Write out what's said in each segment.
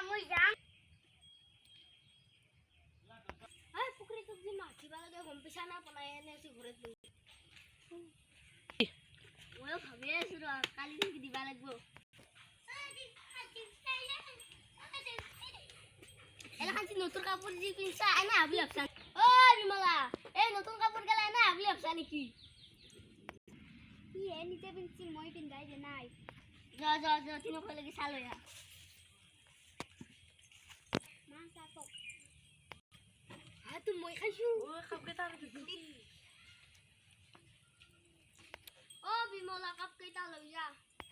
মই যাম এই পুখুৰীটোত যে মাছ দিবা লাগে গম পাইছা না পলাই এনে আছো ঘৰত বহি মই ভাবি আছো ৰ কালি দিনকি দিবা লাগিব এলা খানছি নতুন কাপোৰ যি পিনছা এনে ভাবি ভাবছা ঐ বিমলা এই নতুন কাপোৰ গেলা এনে ভাবি ভাবছা নেকি কি এ নিজে পিনছি মই পিন্ধাই দে নাই যা যা যা তিনো কই লাগি চাল হয়া মা চাকো আ তুই মই খাইছো ও খাপকে তার ও বিমলা কাপ কেইটা লৈ যা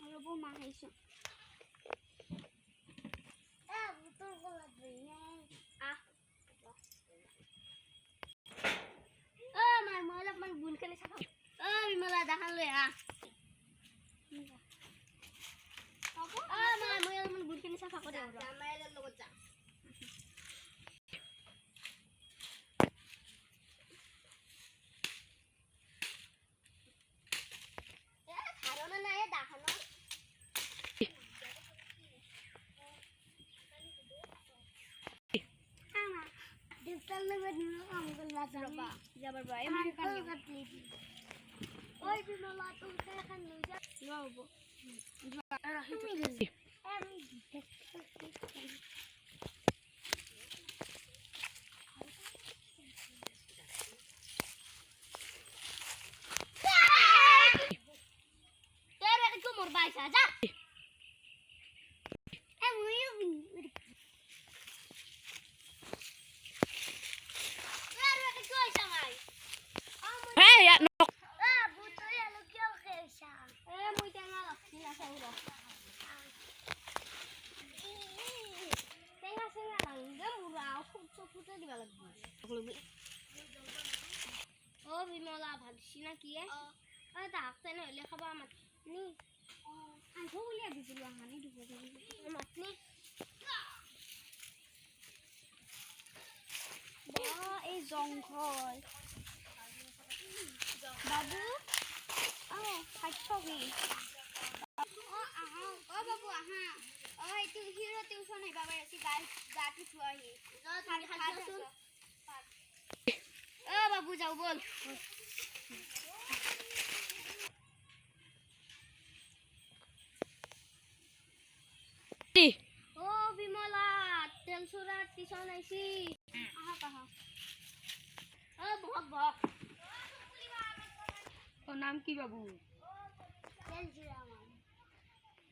ৰব মা খাইছো এ তোৰ গলা ধইনে আ ও মাই মলা মান বুন কেনে চাকা ও বিমলা দেখান লৈ আ ও মাই মলা মান বুন কেনে চাফা কৰি আ মাইলৰ লগত যা যাবার ভাই আমি কাল কাটলি ওই বিমলা তুই খান লই যা যাবো রাখি আমি তেরে কি মোর বাইসা যা ও বিমলা ভাগছি না কি ডাক্তার হলে খাবা আমার নি আইবো বলি দিছিল হানি দিব মাতনি বা এই জঙ্গল বাবু খাচ্ছবি ও বাবু আহা এইটো হিৰো টিউচন আহিবা পাৰিছি গাটো থুৱাহি ও বাবু যাও বল ও বিমলা তেল সুরা টিউশন আইছি আহা কাহা ও বক বক তোর নাম কি বাবু?